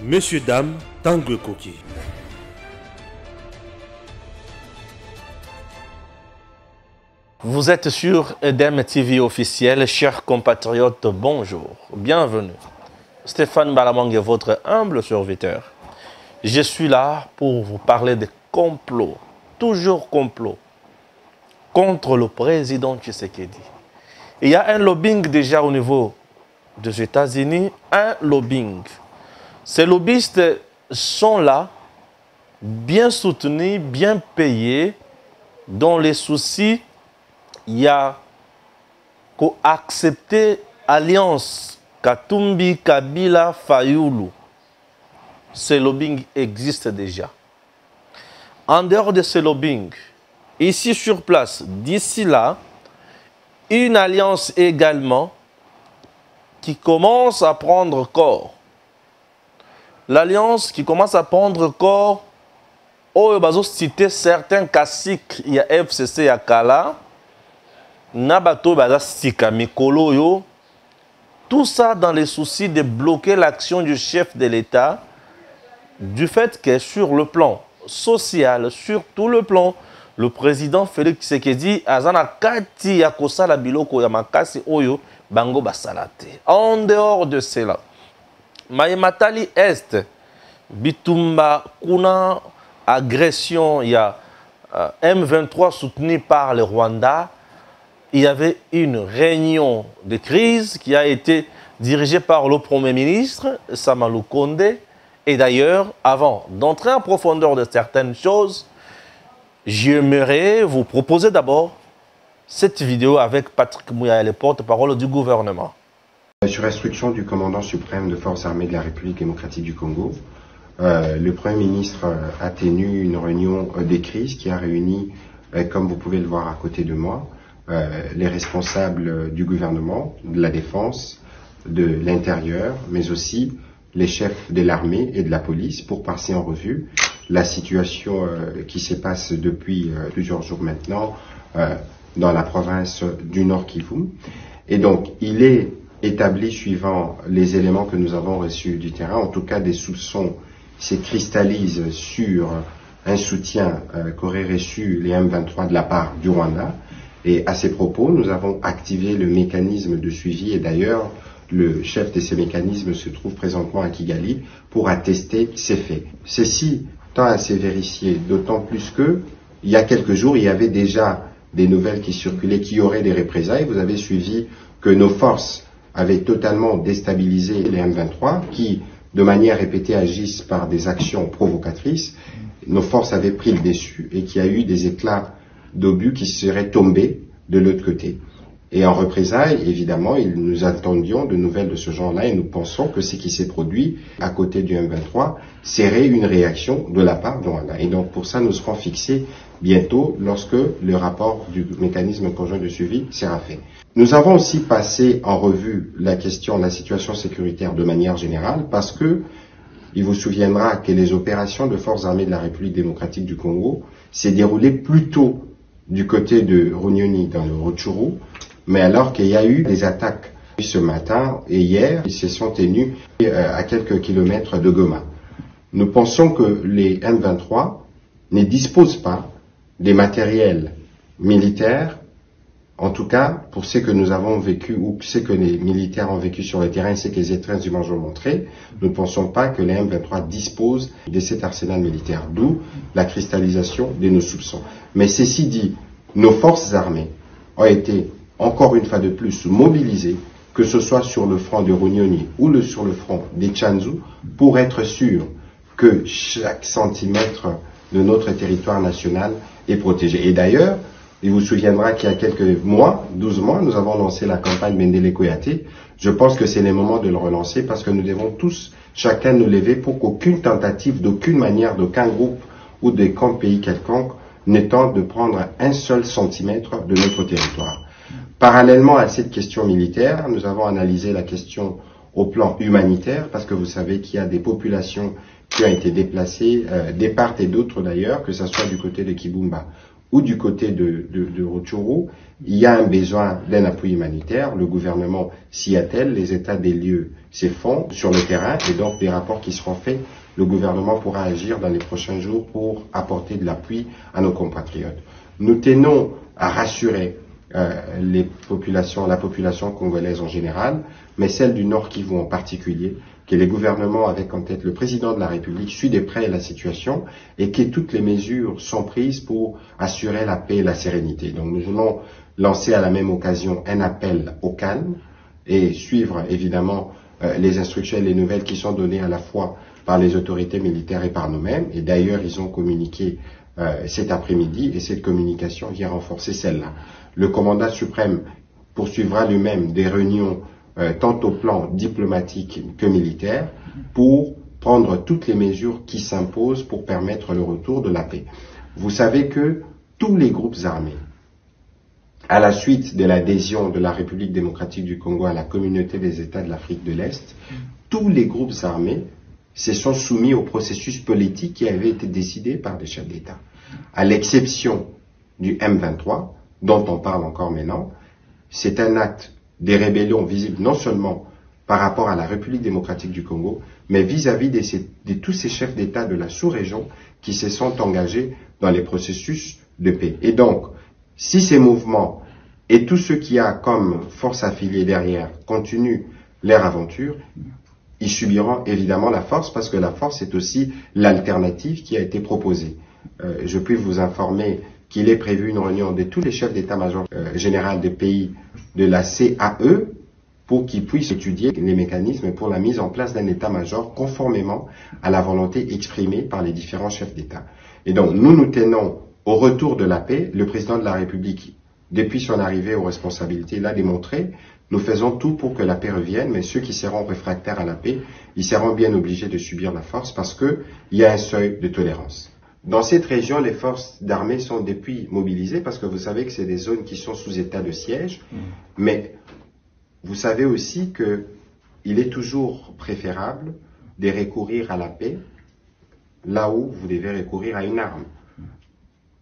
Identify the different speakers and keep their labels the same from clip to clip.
Speaker 1: Monsieur, dame, Tangue Koki.
Speaker 2: Vous êtes sur EDEM TV officiel, chers compatriotes, bonjour, bienvenue. Stéphane Balamang est votre humble serviteur. Je suis là pour vous parler des complots, toujours complots, contre le président Tshisekedi. Il y a un lobbying déjà au niveau des États-Unis, un lobbying. Ces lobbyistes sont là, bien soutenus, bien payés, dont les soucis, il y a qu'accepter alliance Katumbi, Kabila, Fayoulou. Ce lobbying existe déjà. En dehors de ce lobbying, ici sur place, d'ici là, une alliance également qui commence à prendre corps. L'alliance qui commence à prendre corps, oh, bazo citer certains caciques, il y a FCC, il y a Kala, Nabato, baza Sika, Mikolo, yo. Tout ça dans les soucis de bloquer l'action du chef de l'État, du fait que sur le plan social, sur tout le plan, le président Félix Tshisekedi azana kati ya kosala biloko ya makasi oyo bango basalate. En dehors de cela, Maïmatali Est, Bitumba, Kuna, agression, il y a M23 soutenu par le Rwanda. Il y avait une réunion de crise qui a été dirigée par le Premier ministre, Samalou Kondé. Et d'ailleurs, avant d'entrer en profondeur de certaines choses, j'aimerais vous proposer d'abord cette vidéo avec Patrick Mouya, le porte-parole du gouvernement.
Speaker 3: Sur instruction du commandant suprême de forces armées de la République démocratique du Congo, le Premier ministre a tenu une réunion des crises qui a réuni, comme vous pouvez le voir à côté de moi, les responsables du gouvernement, de la défense, de l'intérieur, mais aussi les chefs de l'armée et de la police pour passer en revue la situation qui se passe depuis plusieurs jours maintenant dans la province du Nord Kivu. Et donc, il est établi suivant les éléments que nous avons reçus du terrain, en tout cas des soupçons se cristallisent sur un soutien qu'auraient reçu les M23 de la part du Rwanda. Et à ces propos, nous avons activé le mécanisme de suivi et d'ailleurs, le chef de ces mécanismes se trouve présentement à Kigali pour attester ces faits. Ceci tend à se vérifier, d'autant plus que, il y a quelques jours, il y avait déjà des nouvelles qui circulaient, qui auraient des représailles. Vous avez suivi que nos forces avaient totalement déstabilisé les M23, qui, de manière répétée, agissent par des actions provocatrices. Nos forces avaient pris le dessus et qu'il y a eu des éclats d'obus qui seraient tombés de l'autre côté. Et en représailles, évidemment, nous attendions de nouvelles de ce genre-là et nous pensons que ce qui s'est produit à côté du M23 serait une réaction de la part de Rwanda. Et donc pour ça, nous serons fixés bientôt lorsque le rapport du mécanisme conjoint de suivi sera fait. Nous avons aussi passé en revue la question de la situation sécuritaire de manière générale parce que il vous souviendra que les opérations de forces armées de la République démocratique du Congo s'est déroulées plutôt du côté de Runyoni dans le Rutshuru, mais alors qu'il y a eu des attaques ce matin et hier, ils se sont tenus à quelques kilomètres de Goma. Nous pensons que les M23 ne disposent pas des matériels militaires, en tout cas pour ce que nous avons vécu ou ce que les militaires ont vécu sur le terrain et ce que les étreintes du manche ont montré. Nous ne pensons pas que les M23 disposent de cet arsenal militaire, d'où la cristallisation de nos soupçons. Mais ceci dit, nos forces armées ont été encore une fois de plus mobilisées, que ce soit sur le front de Runyoni ou sur le front des Tchanzu, pour être sûr que chaque centimètre de notre territoire national est protégé. Et d'ailleurs, il vous souviendra qu'il y a quelques mois, 12 mois, nous avons lancé la campagne Mendele Koyate. Je pense que c'est le moment de le relancer parce que nous devons tous, chacun nous lever pour qu'aucune tentative, d'aucune manière, d'aucun groupe ou de camp pays quelconque ne tente de prendre un seul centimètre de notre territoire. Parallèlement à cette question militaire, nous avons analysé la question au plan humanitaire parce que vous savez qu'il y a des populations qui ont été déplacées, des part et d'autre d'ailleurs, que ce soit du côté de Kibumba ou du côté de Rutshuru, il y a un besoin d'un appui humanitaire. Le gouvernement s'y attelle, les états des lieux s'y font sur le terrain et donc des rapports qui seront faits, le gouvernement pourra agir dans les prochains jours pour apporter de l'appui à nos compatriotes. Nous tenons à rassurer la population congolaise en général, mais celle du Nord Kivu en particulier, que les gouvernements, avec en tête le président de la République, suit de près la situation et que toutes les mesures sont prises pour assurer la paix et la sérénité. Donc nous voulons lancer à la même occasion un appel au calme et suivre évidemment les instructions et les nouvelles qui sont données à la fois par les autorités militaires et par nous-mêmes. Et d'ailleurs, ils ont communiqué cet après-midi et cette communication vient renforcer celle-là. Le commandant suprême poursuivra lui-même des réunions tant au plan diplomatique que militaire pour prendre toutes les mesures qui s'imposent pour permettre le retour de la paix. Vous savez que tous les groupes armés, à la suite de l'adhésion de la République démocratique du Congo à la communauté des États de l'Afrique de l'Est, tous les groupes armés se sont soumis au processus politique qui avait été décidé par des chefs d'État. À l'exception du M23, dont on parle encore maintenant, c'est un acte des rébellions visibles non seulement par rapport à la République démocratique du Congo, mais vis-à-vis de tous ces chefs d'État de la sous-région qui se sont engagés dans les processus de paix. Et donc, si ces mouvements et tous ceux qui ont comme force affiliée derrière continuent leur aventure, ils subiront évidemment la force parce que la force est aussi l'alternative qui a été proposée. Je puis vous informer qu'il est prévu une réunion de tous les chefs d'état-major général des pays de la CAE pour qu'ils puissent étudier les mécanismes pour la mise en place d'un état-major conformément à la volonté exprimée par les différents chefs d'État. Et donc, nous tenons au retour de la paix. Le président de la République, depuis son arrivée aux responsabilités, l'a démontré. Nous faisons tout pour que la paix revienne, mais ceux qui seront réfractaires à la paix, ils seront bien obligés de subir la force parce qu'il y a un seuil de tolérance. Dans cette région, les forces d'armée sont depuis mobilisées parce que vous savez que c'est des zones qui sont sous état de siège, mais vous savez aussi qu'il est toujours préférable de recourir à la paix là où vous devez recourir à une arme.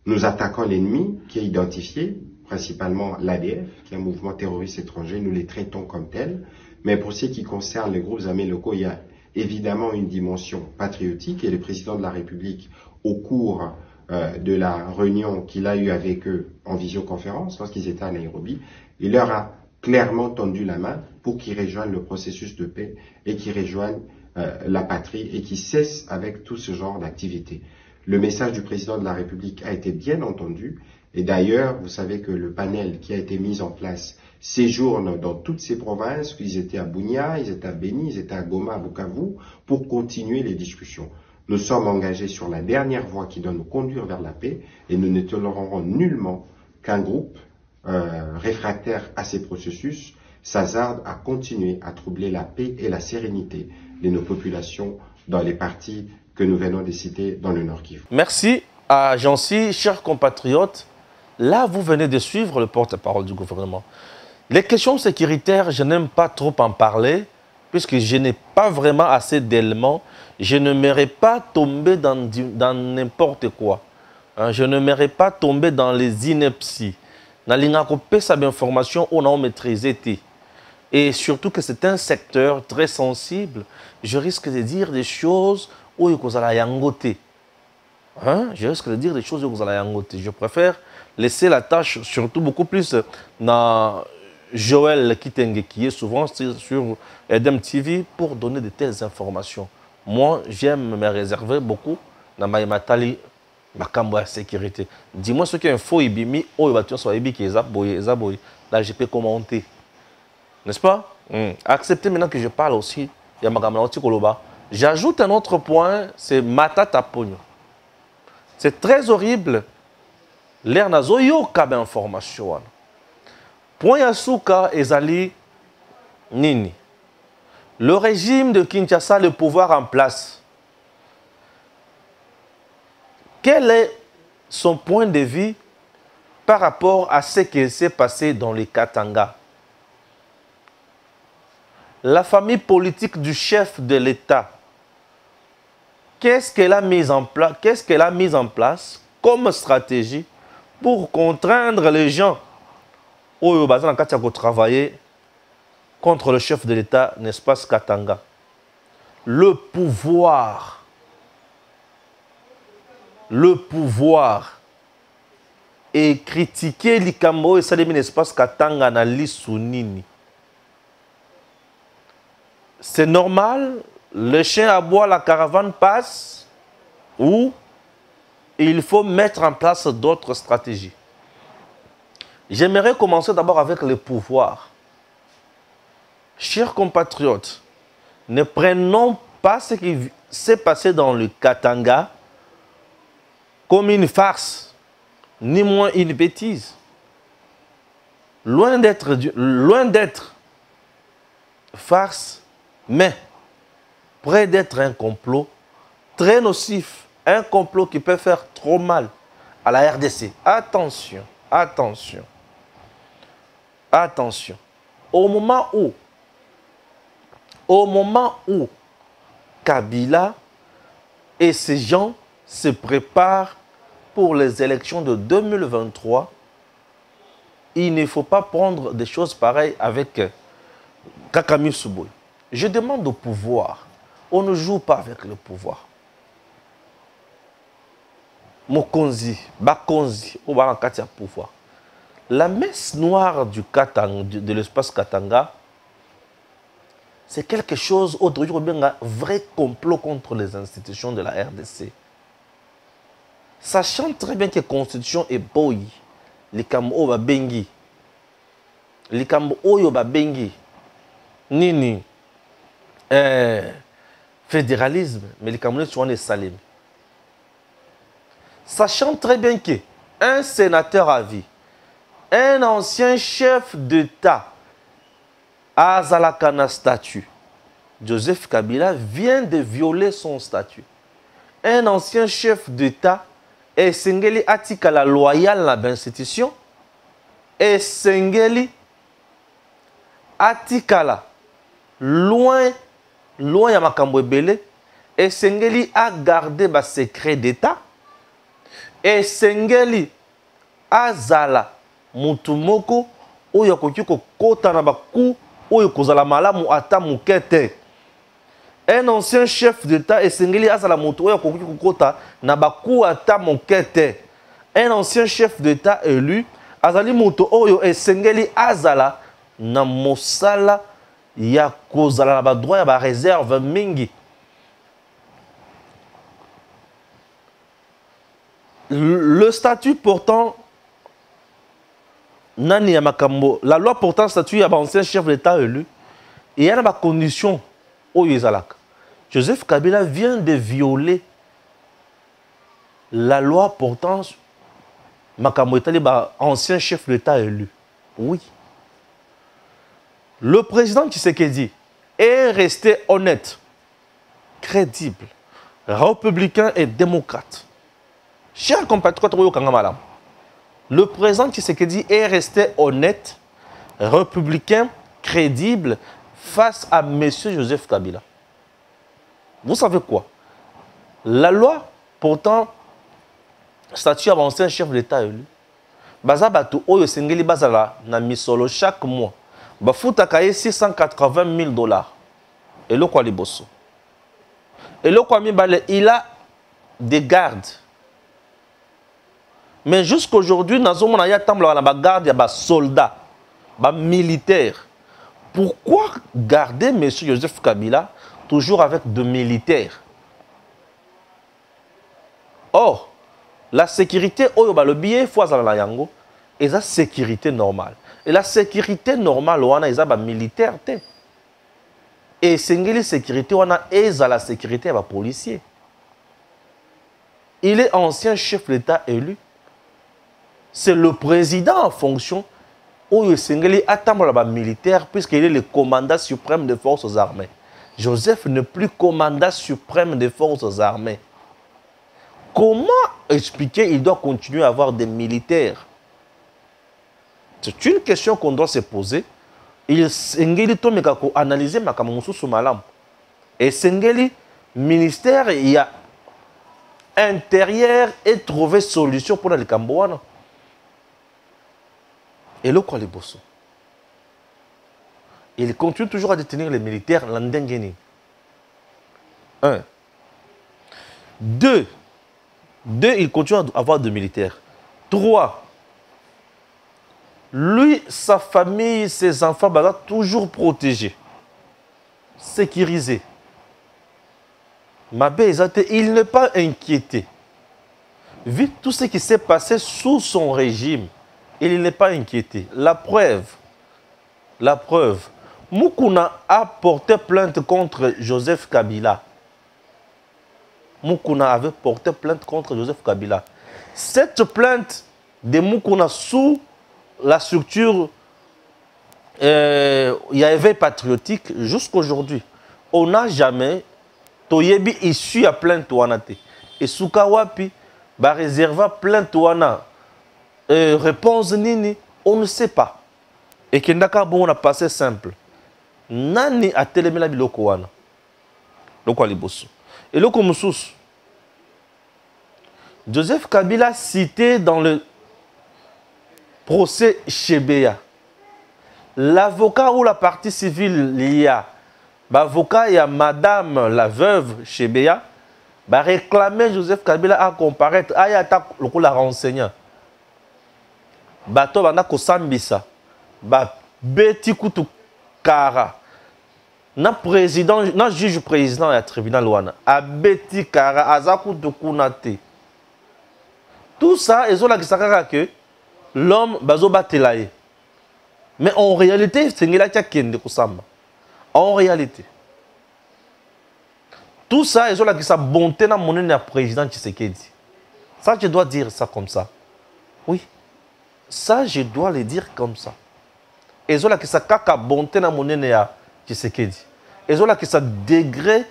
Speaker 3: Nous attaquons l'ennemi qui est identifié, principalement l'ADF, qui est un mouvement terroriste étranger, nous les traitons comme tels, mais pour ce qui concerne les groupes armés locaux, il y a évidemment une dimension patriotique et le président de la République, au cours de la réunion qu'il a eue avec eux en visioconférence, lorsqu'ils étaient à Nairobi, il leur a clairement tendu la main pour qu'ils rejoignent le processus de paix et qu'ils rejoignent la patrie et qu'ils cessent avec tout ce genre d'activité. Le message du président de la République a été bien entendu et d'ailleurs, vous savez que le panel qui a été mis en place séjourne dans toutes ces provinces, ils étaient à Bunia, ils étaient à Beni, ils étaient à Goma, à Bukavu, pour continuer les discussions. Nous sommes engagés sur la dernière voie qui doit nous conduire vers la paix et nous ne tolérerons nullement qu'un groupe réfractaire à ces processus s'hasarde à continuer à troubler la paix et la sérénité de nos populations dans les parties que nous venons de citer dans le Nord Kivu.
Speaker 2: Merci à Jancy, chers compatriotes. Là, vous venez de suivre le porte-parole du gouvernement. Les questions sécuritaires, je n'aime pas trop en parler, puisque je n'ai pas vraiment assez d'éléments. Je ne m'aimerais pas tomber dans n'importe quoi. Hein, je ne m'aimerais pas tomber dans les inepties. Dans l'inacopé, information, on a maîtrisé. Et surtout que c'est un secteur très sensible. Je risque de dire des choses où vous allez yangoter. Hein? Je risque de dire des choses où vous allez yangoter. Je préfère laisser la tâche, surtout beaucoup plus dans Joël Kitenge, qui est souvent sur Edem TV, pour donner de telles informations. Moi, j'aime me réserver beaucoup dans ma matali, ma cambo à sécurité. Dis-moi ce qu'il y a un faux ibimi, oh, il va tuer sur ibi qui est zaboy. Là, je peux commenter. N'est-ce pas? Acceptez maintenant que je parle aussi. Il y a ma caméra Koloba. J'ajoute un autre point, c'est Matata Pogno. C'est très horrible. L'air nazo yo kabe information. Point Yasuka ezali nini. Le régime de Kinshasa, le pouvoir en place. Quel est son point de vue par rapport à ce qui s'est passé dans les Katanga? La famille politique du chef de l'État, qu'est-ce qu'elle a mis en place comme stratégie pour contraindre les gens au Bazan travailler contre le chef de l'État, n'est-ce pas, Katanga. Le pouvoir et critiquer Likambo et Salemi, n'est-ce pas, Katanga na Lissounini. C'est normal, le chien aboie, la caravane passe, ou il faut mettre en place d'autres stratégies. J'aimerais commencer d'abord avec le pouvoir. Chers compatriotes, ne prenons pas ce qui s'est passé dans le Katanga comme une farce, ni moins une bêtise. Loin d'être farce, mais près d'être un complot très nocif, un complot qui peut faire trop mal à la RDC. Attention, attention, attention. Au moment où Kabila et ses gens se préparent pour les élections de 2023, il ne faut pas prendre des choses pareilles avec Kakami Souboy. Je demande au pouvoir. On ne joue pas avec le pouvoir. Mokonzi, Bakonzi, au Barankatia pouvoir. La messe noire du Katanga, de l'espace Katanga, c'est quelque chose aujourd'hui, un vrai complot contre les institutions de la RDC. Sachant très bien que la constitution est boy, les Kambo Babengi, les Kambo Oyo Babengi, Nini, fédéralisme, mais les Camerounais sont des salim. Sachant très bien qu'un sénateur à vie, un ancien chef d'État, Azalakana statut, Joseph Kabila vient de violer son statut. Un ancien chef d'État est Sengeli Atikala loyal à l'institution et Sengeli Atikala loin ya makambo ebele et Sengeli a gardé ba secret d'État et Sengeli azala mutumoko oyo koki kokota na baku oyo kozala malamu ata mukete. Un ancien chef d'État et Sengeli azala mutu oyo koki kokota na baku ata mukete. Un ancien chef d'État élu azali mutu oyo et Sengeli azala na mosala ya kozala na ba droit ya ba réserve mingi. Le statut portant Nani Yamakambo, la loi portant statut ya ba ancien chef d'État élu, il y a des conditions au Yezalak. Joseph Kabila vient de violer la loi portant Makambo Etali ba ancien chef d'État élu. Oui. Le président Tshisekedi est resté honnête, crédible, républicain et démocrate. Chers compatriotes, le président Tshisekedi est resté honnête, républicain, crédible face à M. Joseph Kabila. Vous savez quoi? La loi portant statut à ancien chef d'État élu, Bazabatu Oyo Sengeli Bazala na misolo chaque mois, Bafuta Kaye 680 000 $. Et le quoi liboso? Et le quoi il a des gardes. Mais jusqu'aujourd'hui, nous avons des gardes, des soldats, des militaires. Pourquoi garder M. Joseph Kabila toujours avec des militaires? Or, la sécurité, le billet, c'est la sécurité normale. Et la sécurité normale, c'est la militaire. Et la sécurité, c'est la sécurité des policiers. Il est ancien chef d'État élu. C'est le président en fonction où il est militaire puisqu'il est le commandant suprême des forces armées. Joseph n'est plus commandant suprême des forces armées. Comment expliquer qu'il doit continuer à avoir des militaires? C'est une question qu'on doit se poser. Il s'engage à analyser ma malam. Et Sengeli, ministère, il y a intérieur et trouver solution pour les Cambouanes. Et le Kwaliboso. Il continue toujours à détenir les militaires l'Andengeni. 1. 2. Il continue à avoir de militaires. 3. Lui, sa famille, ses enfants, bah, toujours protégés. Sécurisés. Il n'est pas inquiété. Vu tout ce qui s'est passé sous son régime, il n'est pas inquiété. La preuve, Moukouna a porté plainte contre Joseph Kabila. Moukouna avait porté plainte contre Joseph Kabila. Cette plainte de Moukouna sous la structure éveil patriotique jusqu'aujourd'hui, on n'a jamais toyebi issu à plainte wanate. Et Soukawapi, ba réserva plainte wana. Réponse nini, on ne sait pas. Et Kendaka bon on a passé simple. Nani a télémé biloko wana. Loko alibosu. Et loko mususu. Joseph Kabila cité dans le procès Chebeya. L'avocat ou la partie civile il y a l'avocat et madame la veuve Chebeya va réclamer Joseph Kabila à comparaître à yata la renseignant. Bato bana ko sambisa ba beti kutu kara na président na juge président ya tribunal wana a beti kara azaku de kunate. Tout ça ils ont la kisaka que l'homme bazo batelaye. Mais en réalité c'est ngela tia kende kusamba. En réalité tout ça ils ont la kisa bonté na monene ya président Tshisekedi. Ça je dois dire ça comme ça. Oui. Ça, je dois le dire comme ça. Et zola qui sa kaka bonté na monene ya Tshisekedi. Et zola qui sa degré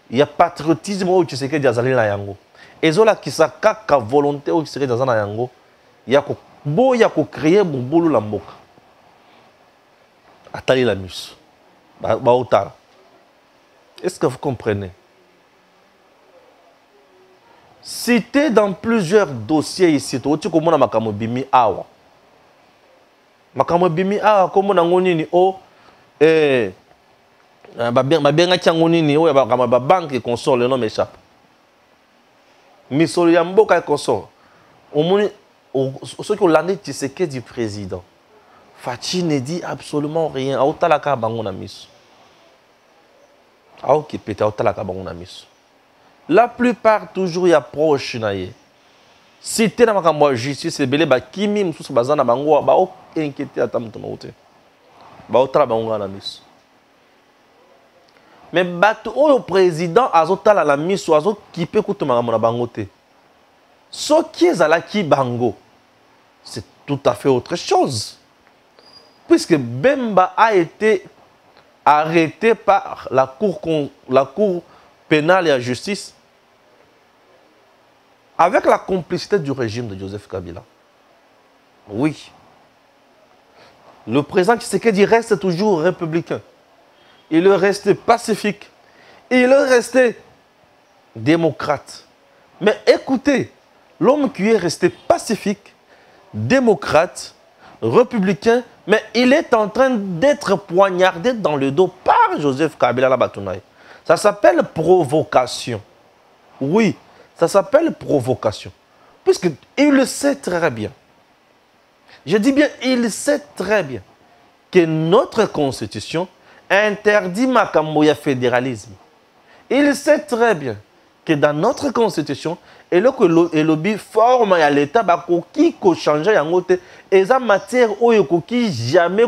Speaker 2: ya patriotisme au Tshisekedi azali na yango. Et zola qui sa kaka volonté au Tshisekedi azali na yango. Ya ko boya ko créer bombolo la mboka. Atali la mus. Ba otala. Est-ce que vous comprenez? Cité dans plusieurs dossiers ici, tu comme on a makamo bimi awa. Makamo bimi awa comme on a ngoni o ba bien ngoni ni o ya ba banque consort le nom m'échappe. Misolo ya mboka consort. Au moins ceux qui ont l'année Tshisekedi du président. Fachi ne dit absolument rien. Aotalaka bango na miso. Aoki pete aotalaka bango na miso. La plupart toujours y approche naie. Si tu n'as pas justice, c'est belé ba kimi mususu bazana bango ba o inquiété atamutono ote. Ba otala bango na miso. Mais bato o président azotala la miso azo kipe kutuma na bango te. Ce qui est à qui bango, c'est tout à fait autre chose. Puisque Bemba a été arrêté par la cour pénale et la justice avec la complicité du régime de Joseph Kabila. Oui. Le président Tshisekedi reste toujours républicain. Il est resté pacifique. Il est resté démocrate. Mais écoutez, l'homme qui est resté pacifique, démocrate, républicain, mais il est en train d'être poignardé dans le dos par Joseph Kabila Labatounaï. Ça s'appelle provocation. Oui, ça s'appelle provocation. Puisqu'il sait très bien. Je dis bien, il sait très bien que notre constitution interdit Makamboya fédéralisme. Il sait très bien que dans notre constitution, et là que le lobby forme à l'État, qui change en côté, et ça matière qui jamais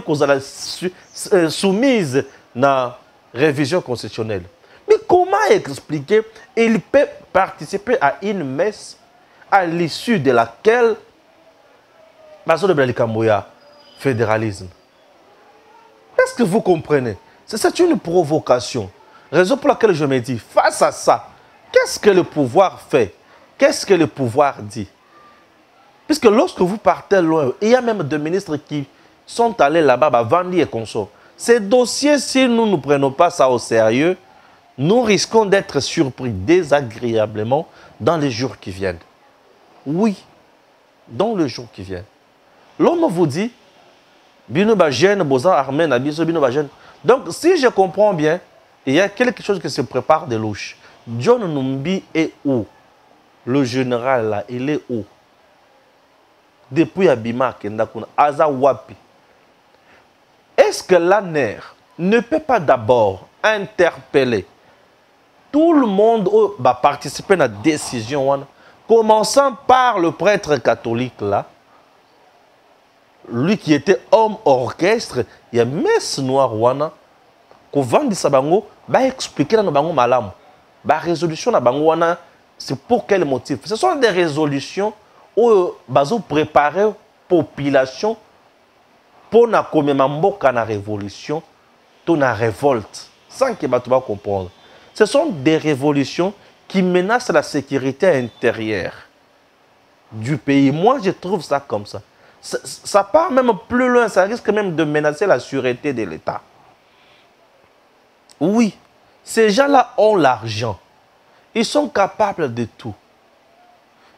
Speaker 2: soumise à la révision constitutionnelle. Mais comment expliquer il peut participer à une messe à l'issue de laquelle Bazo de Blalikamboya fédéralisme? Est-ce que vous comprenez? C'est une provocation. Raison pour laquelle je me dis, face à ça, qu'est-ce que le pouvoir fait? Qu'est-ce que le pouvoir dit? Puisque lorsque vous partez loin, il y a même des ministres qui sont allés là-bas, Vandi et consorts. Ces dossiers, si nous ne prenons pas ça au sérieux, nous risquons d'être surpris désagréablement dans les jours qui viennent. Oui, dans les jours qui viennent. L'homme vous dit, bino ba jeune, boza armé na biso bino ba jeune. Donc si je comprends bien, il y a quelque chose qui se prépare de louche. John Numbi est où? Le général là, il est où? Depuis Abima Kendakuna, Aza Wapi. Est-ce que l'ANER ne peut pas d'abord interpeller tout le monde qui va participer à la décision, commençant par le prêtre catholique là, lui qui était homme orchestre, il y a messe noire wana, qu'on vend de sabango, va expliquer dans bango malam, la résolution na bango wana, c'est pour quel motif? Ce sont des résolutions où bazo préparer la population pour na commémorer la révolution, pour la révolte, sans que bato va comprendre. Ce sont des révolutions qui menacent la sécurité intérieure du pays. Moi, je trouve ça comme ça. Ça part même plus loin, ça risque même de menacer la sûreté de l'État. Oui, ces gens-là ont l'argent. Ils sont capables de tout.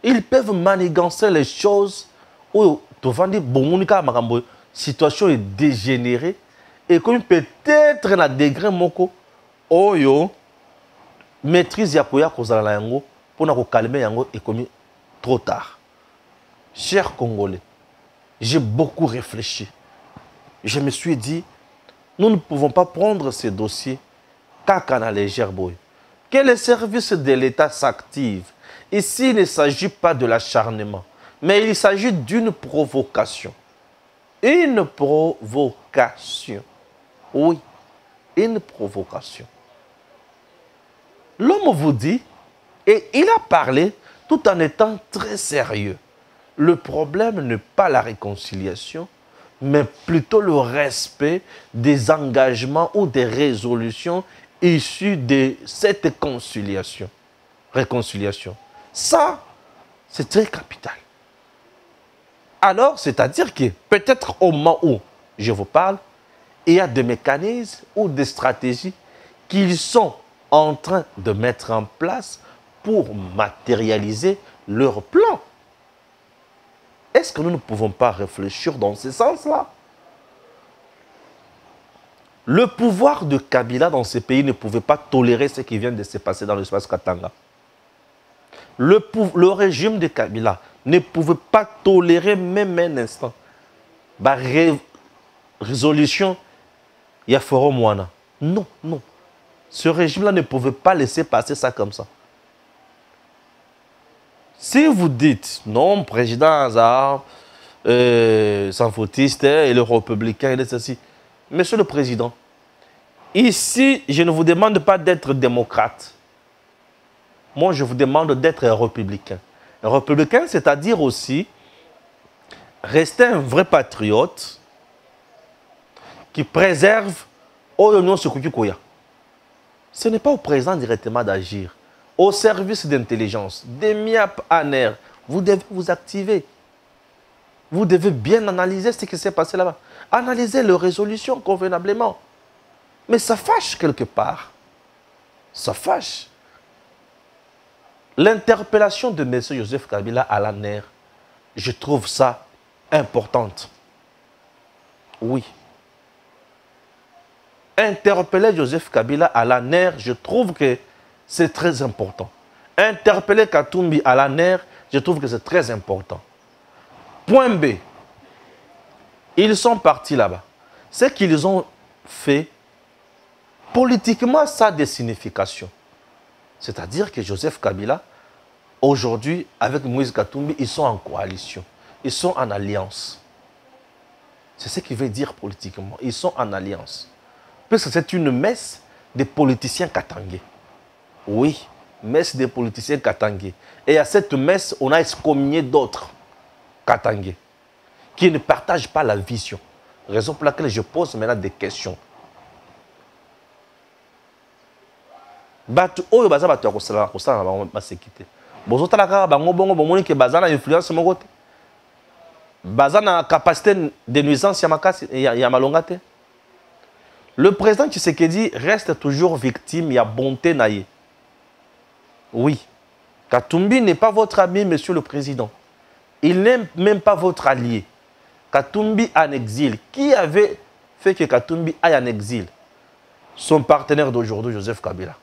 Speaker 2: Ils peuvent manigancer les choses où la situation est dégénérée et comme peut-être na degré moko oyo maîtrise ya koya kozala yango pour na ko calmer yango et comme trop tard. Chers Congolais, j'ai beaucoup réfléchi. Je me suis dit, nous ne pouvons pas prendre ces dossiers qu'à la légère boy. Que les services de l'État s'activent. Ici, il ne s'agit pas de l'acharnement, mais il s'agit d'une provocation. Une provocation. Oui, une provocation. L'homme vous dit, et il a parlé tout en étant très sérieux. Le problème n'est pas la réconciliation, mais plutôt le respect des engagements ou des résolutions issues de cette réconciliation. Ça, c'est très capital. Alors, c'est-à-dire que peut-être au moment où je vous parle, il y a des mécanismes ou des stratégies qu'ils sont en train de mettre en place pour matérialiser leur plan. Est-ce que nous ne pouvons pas réfléchir dans ce sens-là? Le pouvoir de Kabila dans ce pays ne pouvait pas tolérer ce qui vient de se passer dans l'espace Katanga. Le régime de Kabila ne pouvait pas tolérer même un instant la résolution il y a forum wana. Non, non. Ce régime-là ne pouvait pas laisser passer ça comme ça. Si vous dites, non, président Hazard, sans fautiste, et le républicain, il est ceci. Monsieur le Président, ici, je ne vous demande pas d'être démocrate. Moi, je vous demande d'être un républicain. Un républicain, c'est-à-dire aussi rester un vrai patriote qui préserve l'Union Soukoukoya. Ce n'est pas au président directement d'agir. Au service d'intelligence, des MIAP ANER, vous devez vous activer. Vous devez bien analyser ce qui s'est passé là-bas. Analyser les résolutions convenablement. Mais ça fâche quelque part. Ça fâche. L'interpellation de M. Joseph Kabila à l'ANER, je trouve ça importante. Oui. Interpeller Joseph Kabila à l'ANER, je trouve que c'est très important. Interpeller Katumbi à l'ANER, je trouve que c'est très important. Point B. Ils sont partis là-bas. Ce qu'ils ont fait, politiquement, ça a des significations. C'est-à-dire que Joseph Kabila, aujourd'hui, avec Moïse Katumbi, ils sont en coalition. Ils sont en alliance. C'est ce qui veut dire politiquement. Ils sont en alliance. Parce que c'est une messe des politiciens katangais. Oui, messe des politiciens katangais. Et à cette messe, on a excommunié d'autres katangais qui ne partagent pas la vision. Raison pour laquelle je pose maintenant des questions. Batu oyo baza batu ya kosala na basekite. Bozo talaka bango bongo bomoni ke baza na influence moko te. Baza na capacité de nuisance ya makasi ya malonga te. Le président Tshisekedi reste toujours victime, il y a bonté naïe. Oui. Katumbi n'est pas votre ami, monsieur le président. Il n'est même pas votre allié. Katumbi en exil. Qui avait fait que Katumbi aille en exil? Son partenaire d'aujourd'hui, Joseph Kabila.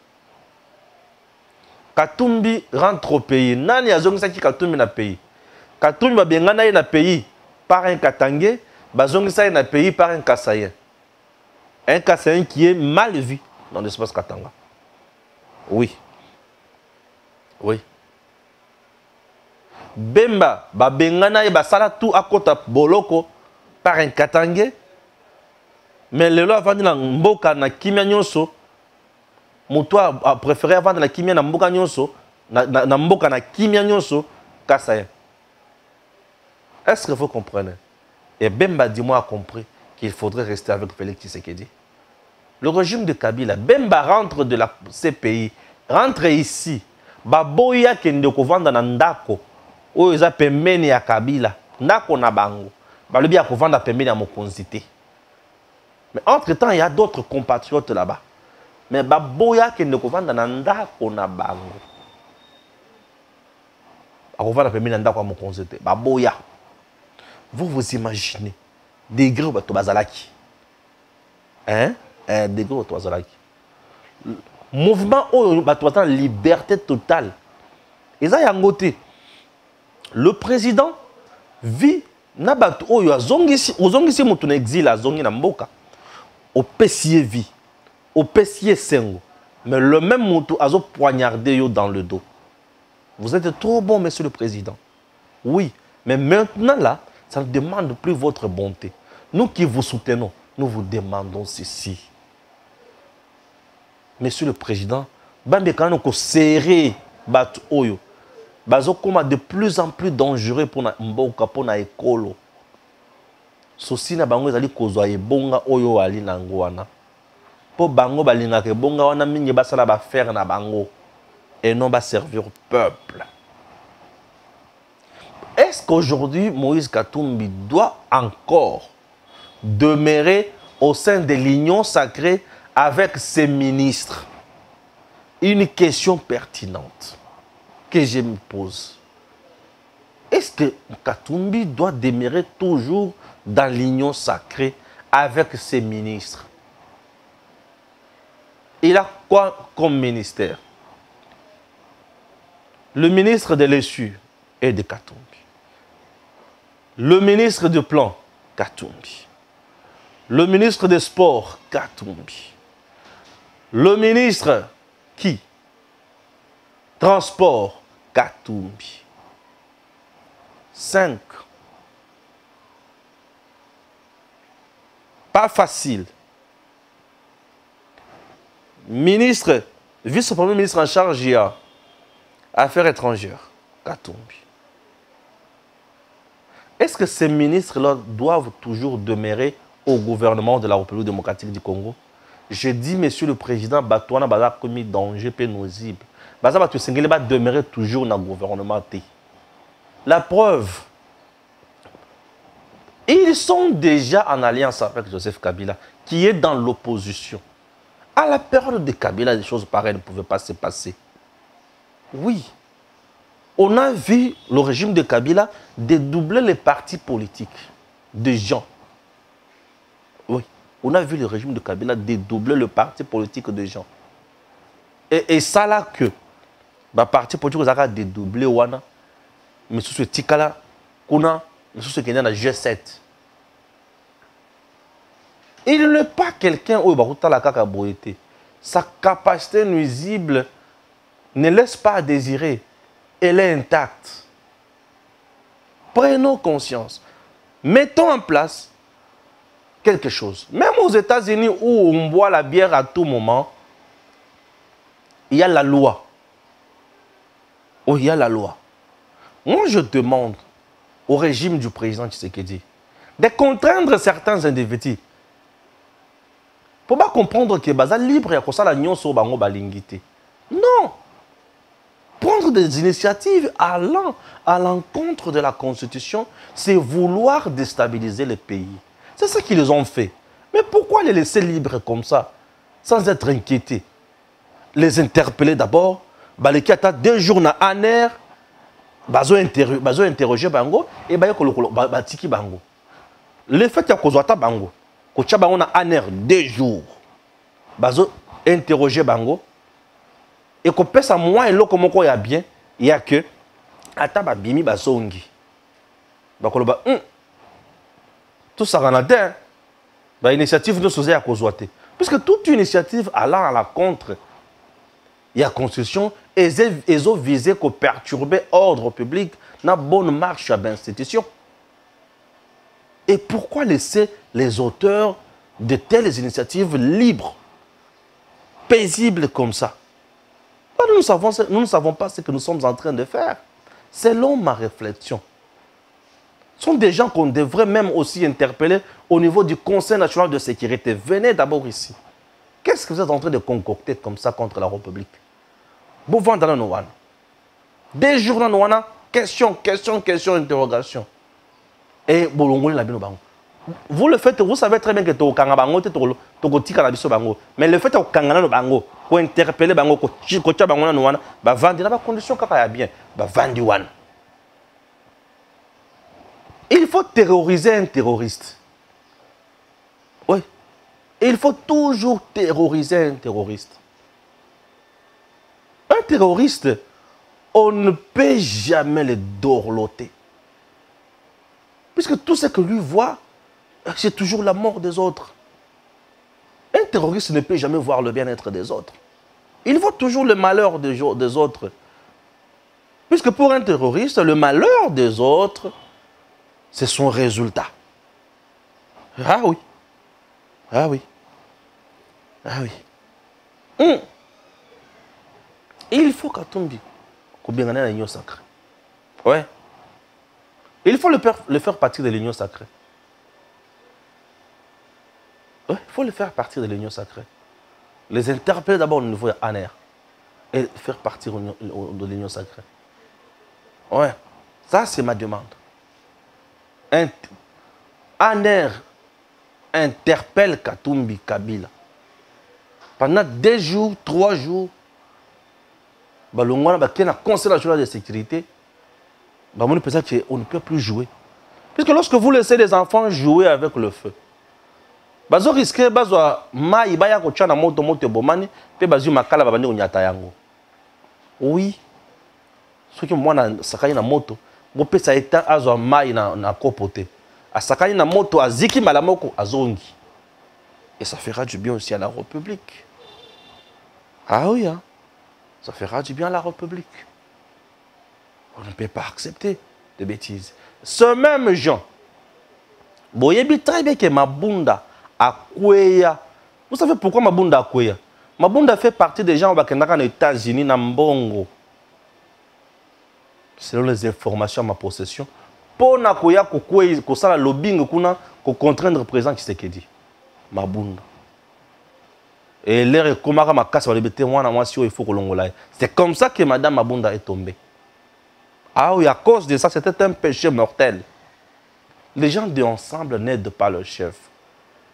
Speaker 2: Katumbi rentre au pays. Nani azongisaki Katumbi na pays. Katumbi va bien na pays par un Katangé, bazongisa na pays par un Kassayen. Un Kassayen qui est mal vu dans l'espace Katanga. Oui. Oui. Bemba, babengana et basala tout à côté boloko par un Katangé. Mais le loi avant de la mboka na kimia nyonso. Moutoua a préféré avant de la kimia na mboka nyonso. Na mboka na kimia nyonso. Kassayen. Est-ce que vous comprenez? Et Bemba dis-moi a compris qu'il faudrait rester avec Félix Tshisekedi. Le régime de Kabila, Bemba rentre de ces pays, rentre ici. Baboya kende kovanda na ndako. Oyo eza pembeni ya Kabila. Ndako na bango. Balobi ya kovanda pembeni ya mokonzité. Mais entre-temps, il y a d'autres compatriotes là-bas. Mais baboya kende kovanda na ndako na bango. Akovanda pembeni na ndako ya mokonzité. Baboya. Vous vous imaginez des gros bazalaki. Hein? Des gros bazalaki. Mouvement de liberté totale. Et ça, il y a un côté. Le président vit na batu oyo azongisi mutu na exil azongi na mboka. Au pesier vie. Au pesier sengo. Mais le même mutu azo poignardé yo dans le dos. Vous êtes trop bon, monsieur le président. Oui. Mais maintenant là, ça ne demande plus votre bonté. Nous qui vous soutenons, nous vous demandons ceci. Monsieur le Président, Bambekano ko serré bat oyo. Bazo koma de plus en plus dangereux pour na mboka pour na ekolo. Sosi na bango ezali kozwa ebonga oyo ali nango wana. Po bango balinga ke bonga wana mingi basala ba faire na bango et non ba servir peuple. Est-ce qu'aujourd'hui, Moïse Katumbi doit encore demeurer au sein de l'union sacrée avec ses ministres? Une question pertinente que je me pose. Est-ce que Katumbi doit demeurer toujours dans l'union sacrée avec ses ministres? Il a quoi comme ministère? Le ministre de l'Essu est de Katumbi. Le ministre du Plan, Katumbi. Le ministre des Sports, Katumbi. Le ministre qui? Transport, Katumbi. 5. Pas facile. Ministre, vice-premier ministre en charge, il y a Affaires étrangères, Katumbi. Est-ce que ces ministres-là doivent toujours demeurer au gouvernement de la République démocratique du Congo? Je dis, monsieur le président, Batouana Baza commis danger nuisible. Baza Batou Sengele va demeurer toujours dans le gouvernement. La preuve, ils sont déjà en alliance avec Joseph Kabila, qui est dans l'opposition. À la période de Kabila, des choses pareilles ne pouvaient pas se passer. Oui. On a vu le régime de Kabila dédoubler les partis politiques des gens. Oui, on a vu le régime de Kabila dédoubler le parti politique des gens. Et ça là que le parti politique a dédoublé, mais sous ce Tikala, sous ce qui est dans la G7. Il n'est pas quelqu'un où il sa capacité nuisible ne laisse pas à désirer. Elle est intacte. Prenons conscience. Mettons en place quelque chose. Même aux États-Unis où on boit la bière à tout moment, il y a la loi. Oh, il y a la loi. Moi, je demande au régime du président Tshisekedi de contraindre certains individus. Pour pas comprendre que c'est libre et que ça la nion sur bango balingité. Non. Prendre des initiatives allant à l'encontre de la Constitution, c'est vouloir déstabiliser le pays. C'est ce qu'ils ont fait. Mais pourquoi les laisser libres comme ça, sans être inquiétés? Les interpeller d'abord, les qui attendent 2 jours dans un air, bazo interroger bango et tiki bango. Le fait qu'il y a bango, que bango na aner 2 jours, bazo interroger bango, et qu'on pèse à moi et l'autre comment il y a bien, il y a que, ata ba bimi bazongi, bakoloba, tout ça en a deux, bah initiative de société à causoité, puisque toute initiative allant à la contre, il y a constitution, et ils ont visé que perturber l'ordre public dans bonne marche à l'institution. Et pourquoi laisser les auteurs de telles initiatives libres, paisibles comme ça? Nous ne savons pas ce que nous sommes en train de faire. Selon ma réflexion, ce sont des gens qu'on devrait même aussi interpeller au niveau du Conseil national de sécurité. Venez d'abord ici. Qu'est-ce que vous êtes en train de concocter comme ça contre la République? Vous vendez dans le Nouana. Des jours dans le Nouana, question, interrogation. Et vous le faites, vous savez très bien que tu bango, mais le fait que tu bango, pour interpeller bango, que bango na ba vendre la condition kaka bien, ba vendre wan. Il faut terroriser un terroriste. Oui. Il faut toujours terroriser un terroriste. Un terroriste, on ne peut jamais le dorloter. Puisque tout ce que lui voit, c'est toujours la mort des autres. Un terroriste ne peut jamais voir le bien-être des autres. Il voit toujours le malheur des autres. Puisque pour un terroriste, le malheur des autres, c'est son résultat. Ah oui. Ah oui. Ah oui. Il faut qu'Atumbi, qu'on ait l'union sacrée. Ouais. Il faut le faire partir de l'union sacrée. Ouais, il faut le faire partir de l'union sacrée. Les interpeller d'abord au niveau de ANER et faire partir de l'union sacrée. Ouais. Ça, c'est ma demande. ANER interpelle Katumbi Kabila. Pendant 2 jours, 3 jours, il y a un conseil national de sécurité. On ne peut plus jouer. Puisque lorsque vous laissez les enfants jouer avec le feu, vous risquez de oui. Ce qui moi na moto, vous pouvez ça état azo mai na kopote. A sakani na moto aziki malamoko azongi. Et ça fera du bien aussi à la République. Ah oui, hein? Ça fera du bien à la République. On ne peut pas accepter de bêtises. Ce même Jean, vous savez très bien que Mabunda a Kweya. Vous savez pourquoi Mabunda a Kweya? Mabunda fait partie des gens qui sont aux États-Unis, dans Mbongo. Selon les informations à ma possession, pour na Kweya, ko sala lobbying kuna, ko contraindre le président Tshisekedi. Mabunda. Et l'air comment ma casse va libérer moi si il faut que l'on. C'est comme ça que Madame Mabunda est tombée. Ah oui, à cause de ça, c'était un péché mortel. Les gens de ensemble n'aident pas leur chef.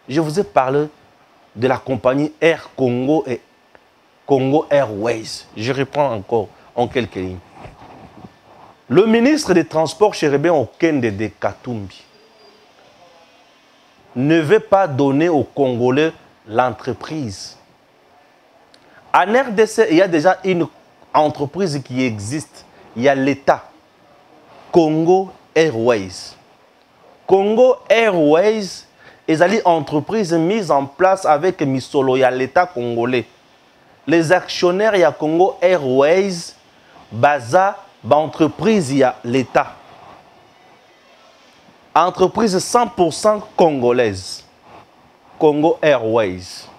Speaker 2: Je vous ai parlé de la compagnie Air Congo et Congo Airways. Je reprends encore en quelques lignes. Le ministre des Transports, Chérébé Okende de Katumbi, ne veut pas donner aux Congolais l'entreprise. En RDC, il y a déjà une entreprise qui existe. Il y a l'État. Congo Airways. Congo Airways est une entreprise mise en place avec Misolo. Il y a l'État congolais. Les actionnaires, il y a Congo Airways. Baza, entreprise, il y a l'État. Entreprise 100% congolaise. Congo Airways.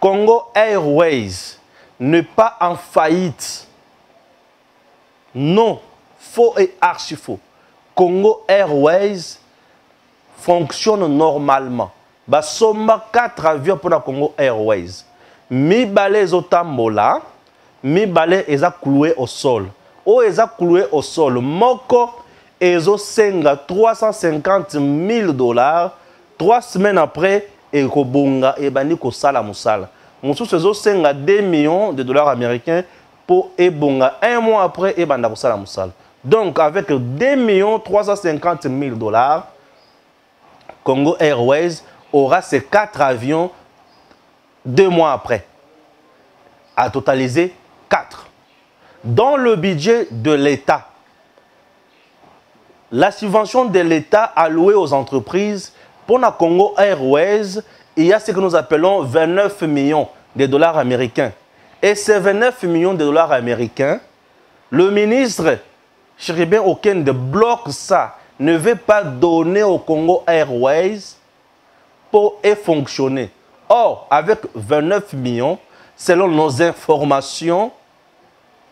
Speaker 2: Congo Airways n'est pas en faillite. Non, faux et archi-faux. Congo Airways fonctionne normalement. Basomba 4 avions pour la Congo Airways. Mi balé zotambola, mi balé eza cloué au sol. O eza cloué au sol. Moko ezo senga 350 000 $. 3 semaines après, et kobonga et bani ko sala musala. Moussou ezo senga 2 millions de dollars américains pour ebonga 1 mois après et banda ko sala musala. Donc avec 2 350 000 $, Congo Airways aura ses 4 avions 2 mois après. À totaliser 4. Dans le budget de l'État, la subvention de l'État allouée aux entreprises pour la Congo Airways, il y a ce que nous appelons 29 millions de dollars américains. Et ces 29 millions de dollars américains, le ministre Chéribin Okende bloque ça, ne veut pas donner au Congo Airways pour fonctionner. Or, avec 29 millions, selon nos informations,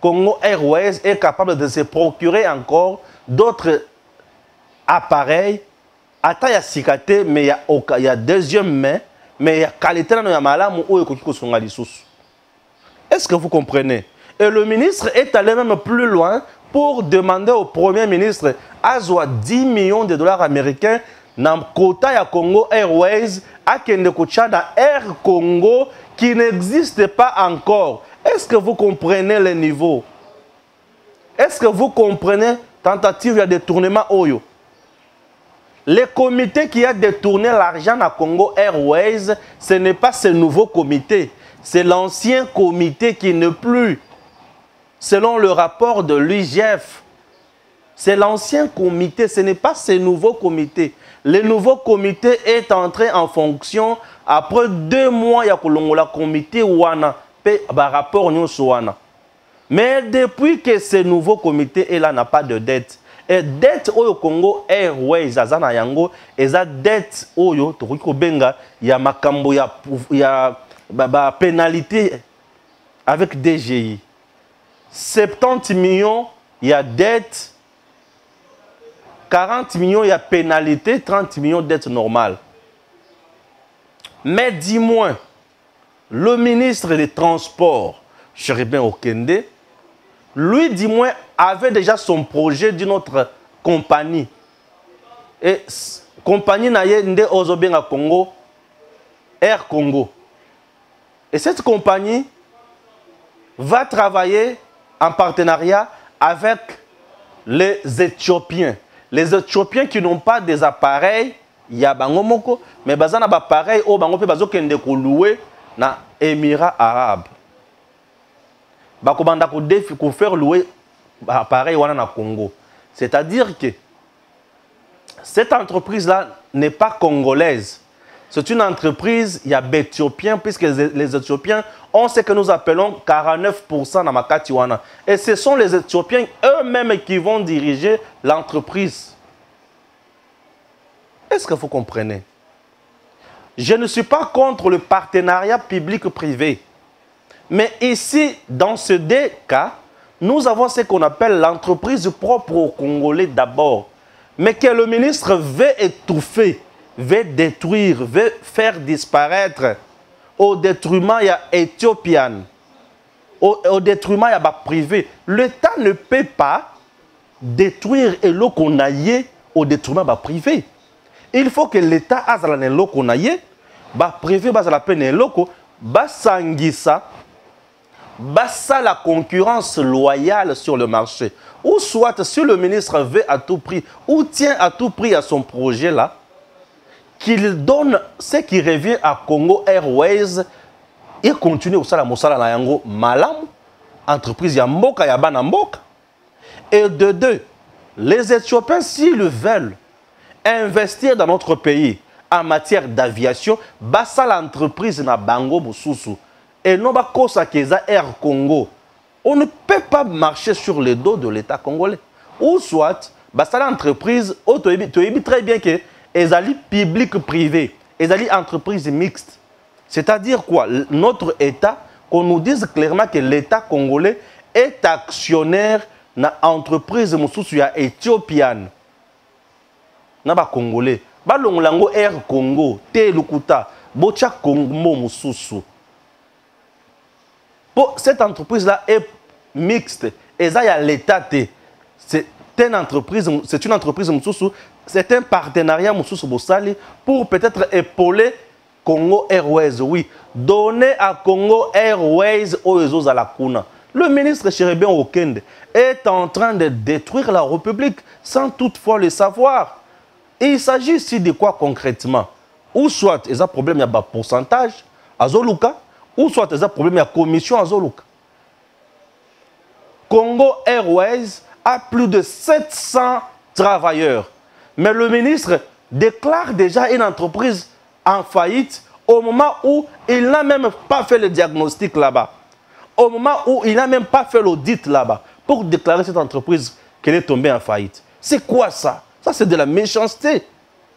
Speaker 2: Congo Airways est capable de se procurer encore d'autres appareils. Attends, il y a Sikate, mais il y a deuxième main, mais il y a qualité dans le malam ou est-ce que vous comprenez? Et le ministre est allé même plus loin pour demander au Premier ministre Azwa 10 millions de dollars américains dans le quota de Congo Airways à Kendekocha dans Air Congo qui n'existe pas encore. Est-ce que vous comprenez le niveau? Est-ce que vous comprenez tentative de détournement Oyo? Le comité qui a détourné l'argent à Congo Airways, ce n'est pas ce nouveau comité. C'est l'ancien comité qui n'est plus, selon le rapport de l'UIGF. C'est l'ancien comité, ce n'est pas ce nouveau comité. Le nouveau comité est entré en fonction après 2 mois, il y a le comité Wana, rapport Wana. Mais depuis que ce nouveau comité est là, n'a pas de dette. Et dette au Congo Airways, Azana Yango, et ça dette au Toriko Benga, il y a Makambo, il y a pénalité avec DGI. 70 millions, il y a dette. 40 millions, il y a pénalité. 30 millions, dette normale. Mais dis-moi, le ministre des Transports, Chéribin Okende, lui, dis-moi, avait déjà son projet d'une autre compagnie. Et compagnie Nayende Ozobenga Congo, Air Congo. Et cette compagnie va travailler en partenariat avec les Éthiopiens. Les Éthiopiens qui n'ont pas des appareils, il y a Bangomoko, mais ils ont des appareils au Bango, ils ont loué dans les Émirats arabes. Ils vont faire louer appareil au Congo. C'est-à-dire que cette entreprise-là n'est pas congolaise. C'est une entreprise, il y a des Éthiopiens, puisque les Éthiopiens ont ce que nous appelons 49% dans Makatiwana. Et ce sont les Éthiopiens eux-mêmes qui vont diriger l'entreprise. Est-ce que vous comprenez? Je ne suis pas contre le partenariat public-privé. Mais ici, dans ce deux cas, nous avons ce qu'on appelle l'entreprise propre aux Congolais d'abord. Mais que le ministre veut étouffer, veut détruire, veut faire disparaître. Au détriment, il y a Éthiopienne. Au détriment, il y a privé. L'État ne peut pas détruire et qu'on aille au détriment privé. Il faut que l'État a la qu'on aille, privé, la peine loko, sangisa, ça la concurrence loyale sur le marché. Ou soit, si le ministre veut à tout prix, ou tient à tout prix à son projet là, qu'il donne ce qui revient à Congo Airways et continue au Sala Mosala na yango malam, entreprise ya mboka ya bana mboka. Et de deux, les Éthiopiens, s'ils veulent investir dans notre pays en matière d'aviation, basa l'entreprise na bango bususu et non ba kosa keza Air Congo. On ne peut pas marcher sur le dos de l'État congolais. Ou soit, basa l'entreprise, tu es très bien que ezali public-privé, ezali entreprise mixte. C'est-à-dire quoi? Notre État, qu'on nous dise clairement que l'État congolais est actionnaire dans l'entreprise éthiopienne. Na ba congolais. Ba longolango Air Congo, te lukuta, bocha Congo mususu. Cette entreprise-là est mixte. Et ça, il y a l'État. C'est une entreprise mususu. C'est un partenariat mususu Bossali pour peut-être épauler Congo Airways. Oui, donner à Congo Airways aux Alakuna. Le ministre Chéribin Okende est en train de détruire la République sans toutefois le savoir. Et il s'agit ici de quoi concrètement? Ou soit il y a un problème, il y a un pourcentage à Zoluka, ou soit il y a un problème, il y a commission à Zoluka. Congo Airways a plus de 700 travailleurs. Mais le ministre déclare déjà une entreprise en faillite au moment où il n'a même pas fait le diagnostic là-bas. Au moment où il n'a même pas fait l'audit là-bas pour déclarer cette entreprise qu'elle est tombée en faillite. C'est quoi ça? Ça, c'est de la méchanceté.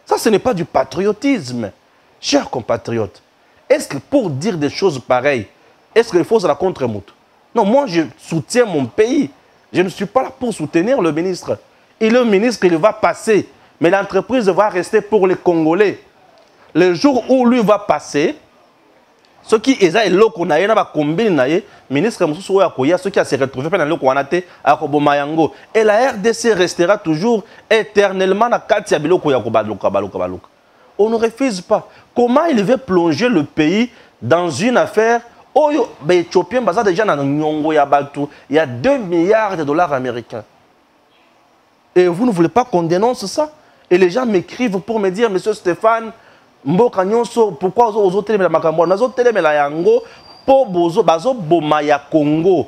Speaker 2: Ça, ce n'est pas du patriotisme. Chers compatriotes, est-ce que pour dire des choses pareilles, est-ce qu'il faut se la contre-moute? Non, moi, je soutiens mon pays. Je ne suis pas là pour soutenir le ministre. Et le ministre, il va passer. Mais l'entreprise va rester pour les Congolais. Le jour où lui va passer, ceux qui est là qu'on a na ba combine na ministre mususu oya koya ceux qui a se retrouvé pendant le kwanate a kobomayango et la RDC restera toujours éternellement na kati ya biloko ya kobaluka baluka baluka. On ne refuse pas. Comment il veut plonger le pays dans une affaire oyo ba Éthiopien baza déjà na nyongo ya batu, il y a 2 milliards de dollars américains. Et vous ne voulez pas qu'on dénonce ça? Et les gens m'écrivent pour me dire, monsieur Stéphane, mboka nyonso pourquoi ozo telemela makambo nazo telemela yango po bozo bazo boma ya Congo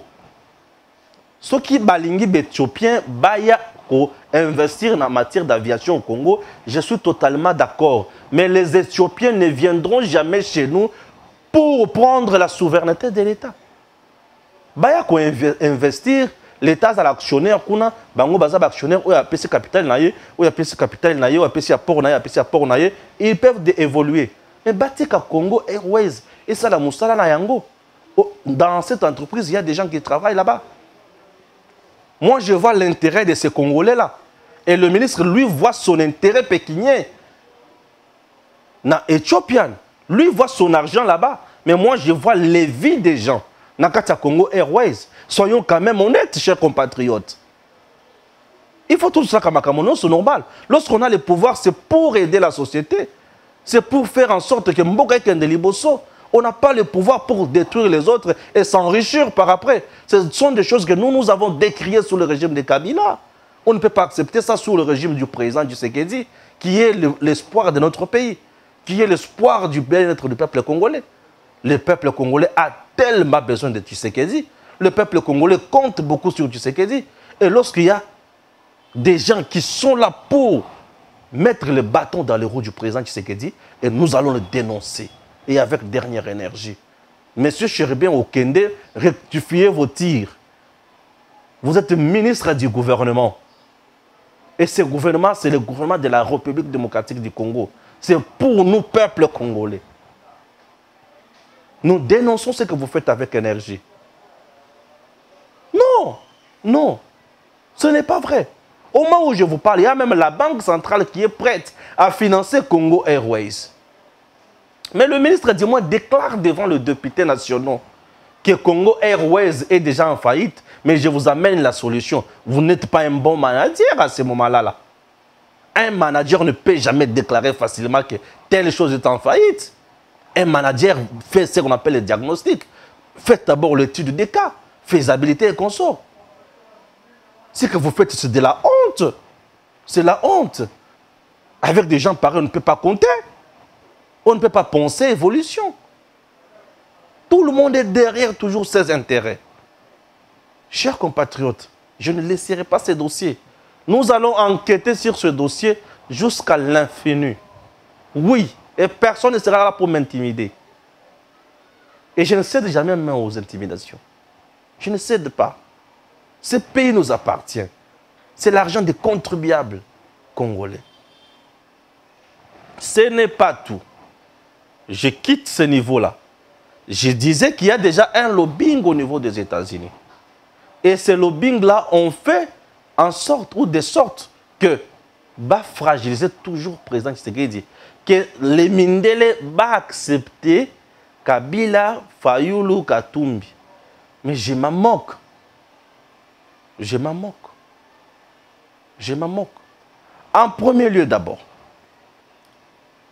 Speaker 2: soki balingi Éthiopien baya ko investir en matière d'aviation au Congo, je suis totalement d'accord, mais les Éthiopiens ne viendront jamais chez nous pour prendre la souveraineté de l'État. Baya ko investir l'État à l'actionnaire kuna bango baza actionnaire ou ya PC capital na ye ou ya PC capital na ye ou ya PC apport na ye PC apport na ye, ils peuvent évoluer. Mais Batika Congo Airways et ça la musala na yango, dans cette entreprise il y a des gens qui travaillent là-bas. Moi je vois l'intérêt de ces Congolais là et le ministre lui voit son intérêt pékinien na Éthiopian, lui voit son argent là-bas, mais moi je vois les vies des gens. Nakata Congo Airways, soyons quand même honnêtes, chers compatriotes. Il faut tout ça comme c'est normal. Lorsqu'on a le pouvoir, c'est pour aider la société. C'est pour faire en sorte que Mboka Kende Liboso, on n'a pas le pouvoir pour détruire les autres et s'enrichir par après. Ce sont des choses que nous avons décriées sous le régime de Kabila. On ne peut pas accepter ça sous le régime du président Tshisekedi, qui est l'espoir de notre pays, qui est l'espoir du bien-être du peuple congolais. Le peuple congolais a tellement besoin de Tshisekedi. Le peuple congolais compte beaucoup sur Tshisekedi. Et lorsqu'il y a des gens qui sont là pour mettre le bâton dans les roues du président Tshisekedi, et nous allons le dénoncer. Et avec dernière énergie. Monsieur Chéribien Okende, rectifiez vos tirs. Vous êtes ministre du gouvernement. Et ce gouvernement, c'est le gouvernement de la République démocratique du Congo. C'est pour nous, peuple congolais. Nous dénonçons ce que vous faites avec énergie. Non, non, ce n'est pas vrai. Au moment où je vous parle, il y a même la Banque centrale qui est prête à financer Congo Airways. Mais le ministre dis-moi déclare devant le député national que Congo Airways est déjà en faillite, mais je vous amène la solution. Vous n'êtes pas un bon manager à ce moment-là. Un manager ne peut jamais déclarer facilement que telle chose est en faillite. Un manager fait ce qu'on appelle le diagnostic. Faites d'abord l'étude des cas, faisabilité et consort. Ce que vous faites, c'est de la honte. C'est la honte. Avec des gens pareils, on ne peut pas compter. On ne peut pas penser évolution. Tout le monde est derrière toujours ses intérêts. Chers compatriotes, je ne laisserai pas ces dossiers. Nous allons enquêter sur ce dossier jusqu'à l'infini. Oui. Et personne ne sera là pour m'intimider. Et je ne cède jamais main aux intimidations. Je ne cède pas. Ce pays nous appartient. C'est l'argent des contribuables congolais. Ce n'est pas tout. Je quitte ce niveau-là. Je disais qu'il y a déjà un lobbying au niveau des États-Unis. Et ce lobbying-là, on fait en sorte ou de sorte que va fragiliser toujours le président Tshisekedi. Que les Mindele va accepter Kabila, Fayulu, Katumbi. Mais je m'en moque. Je m'en moque. Je m'en moque. En premier lieu d'abord.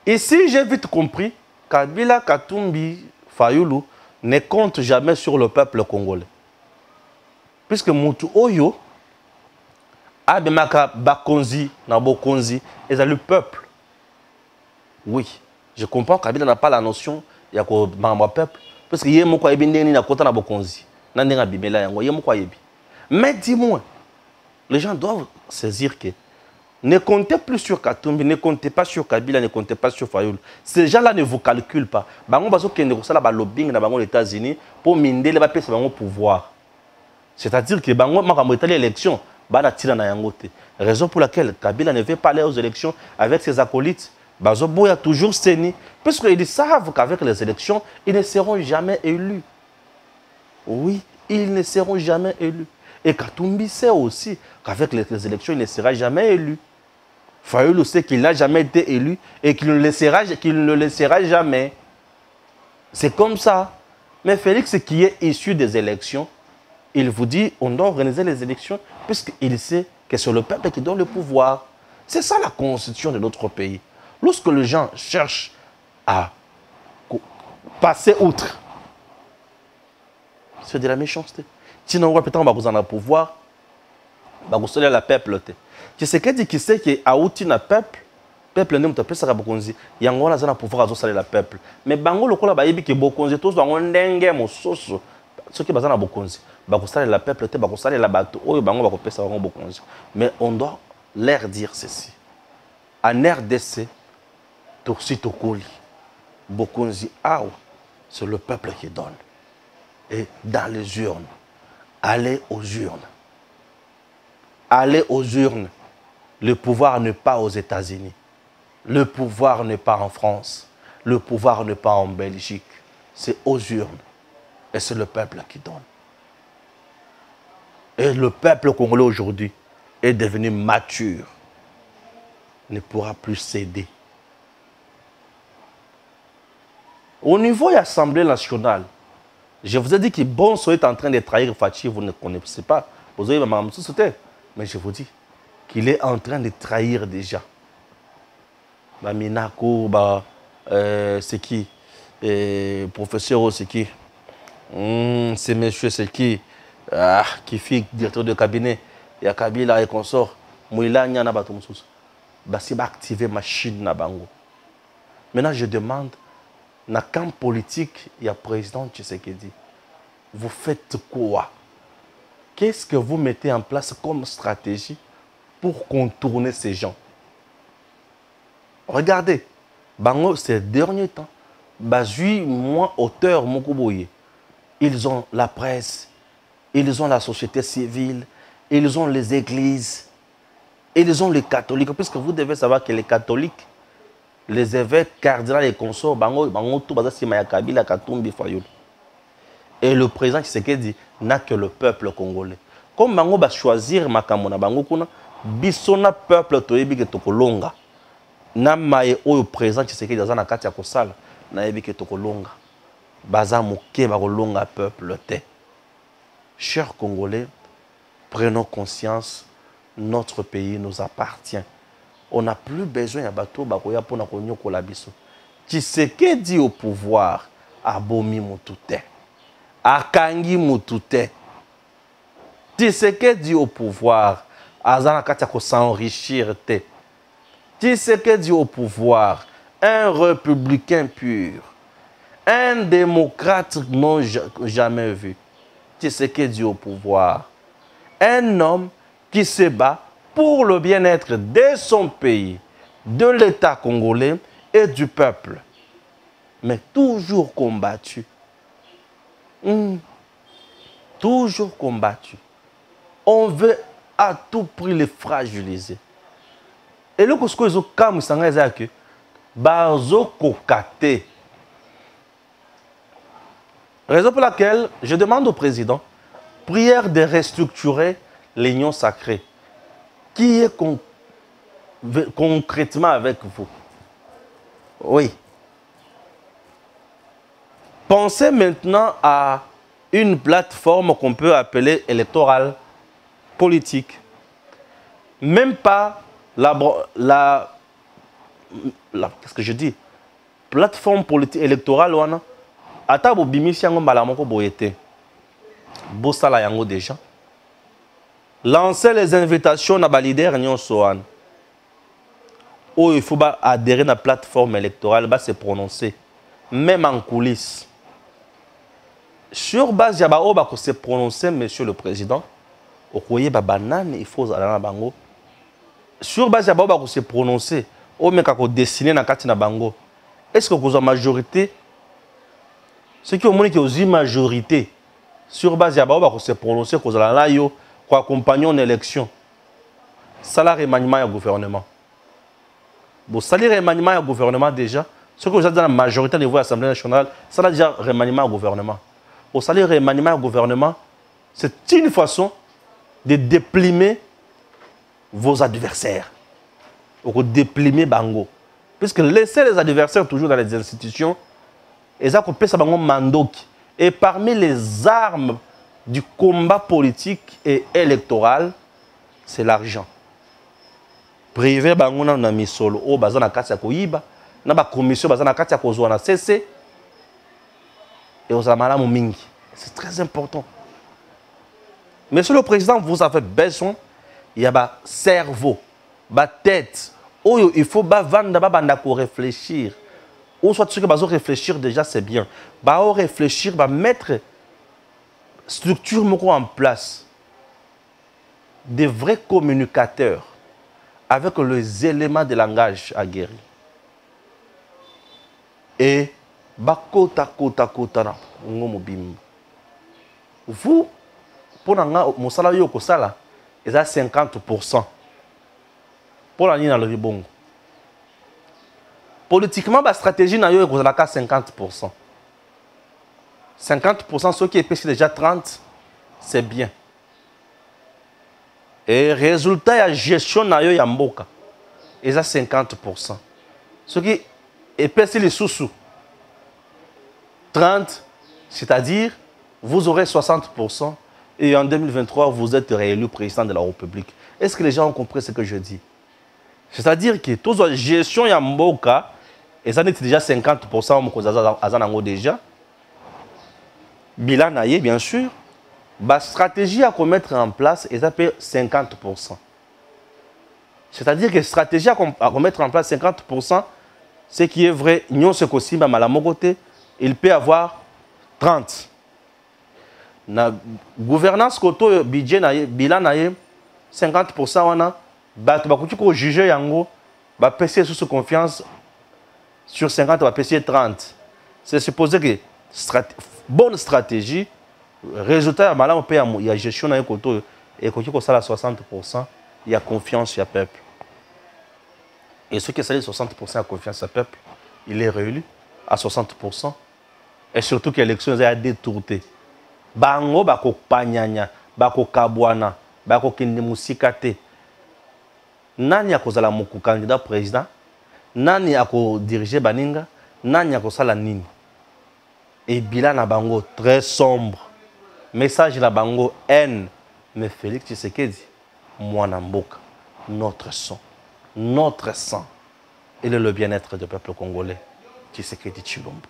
Speaker 2: Ici, j'ai vite compris, Kabila, Katumbi, Fayulu ne comptent jamais sur le peuple congolais. Puisque Moutou Oyo Abemaka Bakonzi, Nabo Konzi, et ça le peuple. Oui, je comprends qu'Abila n'a pas la notion, il y a un peuple. Parce qu'il y a un peu de côté Nabo Konzi. Mais dis-moi, les gens doivent saisir que ne comptez plus sur Katumbi, ne comptez pas sur Kabila, ne comptez pas sur Fayoul. Ces gens-là ne vous calculent pas. Bango baso kende ko sala ba lobbying na bango les États-Unis pour minder les pesa bango pouvoir. C'est-à-dire que bango makambo etali élection, ba na tira na yango te. Raison pour laquelle Kabila ne veut pas aller aux élections avec ses acolytes. Bazo boya toujours seni parce qu'ils savent qu'avec les élections, ils ne seront jamais élus. Oui, ils ne seront jamais élus. Et Katumbi sait aussi qu'avec les élections, il ne sera jamais élu. Fayoulou sait qu'il n'a jamais été élu et qu'il ne le laissera jamais. C'est comme ça. Mais Félix, qui est issu des élections, il vous dit on doit organiser les élections puisqu'il sait que c'est le peuple qui donne le pouvoir. C'est ça la constitution de notre pays. Lorsque les gens cherchent à passer outre, c'est de la méchanceté. Sinon, peut-être on va vous pouvoir, on va vous la peuple. Tu sais qui sait que Aouti na peuple ne peut pas ça bokonzi. Yango na zana pouvoir azo saler la peuple. Mais bango lokola ba yebi ke bokonzi tous bango ndenge mososo. Ce qui bazana bokonzi. Ba ko saler la peuple te ba ko saler la bateau. Oyo bango ba ko pesa bango bokonzi. Mais on doit leur dire ceci. En RDC, Toxi Tokoli, bokonzi aou, c'est le peuple qui donne. Et dans les urnes, allez aux urnes. Allez aux urnes. Le pouvoir n'est pas aux États-Unis. Le pouvoir n'est pas en France. Le pouvoir n'est pas en Belgique. C'est aux urnes. Et c'est le peuple qui donne. Et le peuple congolais aujourd'hui est devenu mature. Ne pourra plus céder. Au niveau de l'Assemblée nationale, je vous ai dit que Bonso est en train de trahir Fachi, vous ne connaissez pas. Vous avez ma mais je vous dis qu'il est en train de trahir déjà. Minako, c'est qui? Professeur, c'est qui? C'est monsieur, c'est qui? Qui fait directeur de cabinet. Il y a Kabila et consort. Mouila Nyana Batumsus. Si va activer machine na bango. Maintenant, je demande, dans le camp politique, il y a le président Tshisekedi. Vous faites quoi? Qu'est-ce que vous mettez en place comme stratégie pour contourner ces gens? Regardez, bango, ces derniers temps, moi, auteur Mokoboye, ils ont la presse, ils ont la société civile, ils ont les églises, ils ont les catholiques, puisque vous devez savoir que les catholiques, les évêques, cardinaux et consorts, bango tout basa Simaya Kabila Katumbi Fayoulou. Et le président Tshisekedi n'a que le peuple congolais. Comme bango va choisir makamona bango kuna, bisona peuple toyebi ke tokolonga. Na maye oyo président Tshisekedi azana kati ya kosala, na yebi ke tokolonga. Baza moke ba kolonga peuple te. Chers Congolais, prenons conscience, notre pays nous appartient. On n'a plus besoin de bateau bakoya pona konyoko la biso. Tshisekedi au pouvoir, abomi mutute. Akangi mutute. Tshisekedi au pouvoir, azana kati ko s'enrichir te. Tshisekedi au pouvoir, un républicain pur, un démocrate non jamais vu. Tshisekedi au pouvoir, un homme qui se bat pour le bien-être de son pays, de l'État congolais et du peuple. Mais toujours combattu. Toujours combattu. On veut à tout prix les fragiliser. Et le Kosko est comme ça, que Bazo Kokate. Raison pour laquelle je demande au président, prière de restructurer l'union sacrée. Qui est concrètement avec vous? Oui. Pensez maintenant à une plateforme qu'on peut appeler électorale, politique. Même pas qu'est-ce que je dis? Plateforme politique électorale, on a. Ata bo bimisi yango mbala moko boyete. Bosala yango déjà. lancer les invitations à les leaders il faut adhérer à la plateforme électorale, se prononcer, même en coulisses. Sur base de se prononcer, monsieur le président, il faut bango. Sur base de se prononcer, dessiner dans la bango. Est-ce que vous avez une majorité? Ce qui est une majorité. Sur base de se prononcer, vous avez accompagner une élection. Salaire remaniement du gouvernement. Bon, salaire remaniement du gouvernement déjà. Ce que vous avez dans la majorité au niveau de l'Assemblée nationale, ça a déjà remaniement au gouvernement. Au salaire remaniement au gouvernement, c'est une façon de déplimer vos adversaires. Ou déplimer Bango. Puisque laisser les adversaires toujours dans les institutions, ils ont coupé ça Bango mandoki. Et parmi les armes du combat politique et électoral, c'est l'argent. Privé Bango na misolo, o bazana katia koyiba, na ba commission bazana katia kozwa na CC. Et aux amalamu mingi. C'est très important. Monsieur le Président, vous avez besoin, il y a un cerveau, une tête. Il faut réfléchir. Ou soit ceux qui vont réfléchir déjà, c'est bien. Réfléchir, mettre structure en place. Des vrais communicateurs avec les éléments de langage aguerris. Et vous, pour mon salaire, c'est à 50%. Pour la ligne dans le ribongo. Politiquement, la stratégie n'a eu qu'à 50%. 50%, ceux qui est déjà 30%, c'est bien. Et résultat, la gestion n'a eu Yamboka. C'est à 50%. Ceux qui épaissent les sous-sous. 30%, c'est-à-dire, vous aurez 60%. Et en 2023, vous êtes réélu président de la République. Est-ce que les gens ont compris ce que je dis? C'est-à-dire que toute la gestion Yamboka, et ça n'est déjà 50% déjà. Bilan naïe, bien sûr. La stratégie à mettre en place, et ça fait 50%. C'est-à-dire que la stratégie à mettre en place 50%, ce qui est vrai, il peut avoir 30%. La gouvernance koto budget naïe, bilan naïe, 50%, on a juger yango, passer sous confiance sur 50, on va passer 30. C'est supposé que bonne stratégie, résultat, il y a gestion dans le côté, et quand il y a 60%, il y a confiance au peuple. Et ceux qui ont 60% de confiance au peuple, il est réélu à 60%. Et surtout que l'élection est détournée. Bango, bako panyanya, bako kabwana, bako kende musikate. Nani akozala moku candidat président? Nani ako diriger baninga? Nani akosala nini? Et bilan na bango très sombre. Message na bango haine. Mais Félix Tshisekedi, mwana mboka, notre sang, notre sang, il est le bien-être du peuple congolais. Tshisekedi Tshilombo.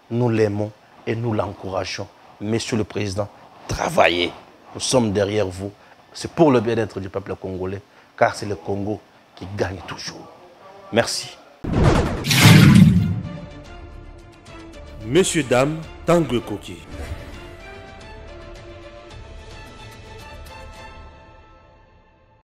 Speaker 2: Nous l'aimons et nous l'encourageons. Monsieur le Président, travaillez. Nous sommes derrière vous. C'est pour le bien-être du peuple congolais, car c'est le Congo qui gagne toujours. Merci.
Speaker 1: Messieurs, dames, Tanguy Koki.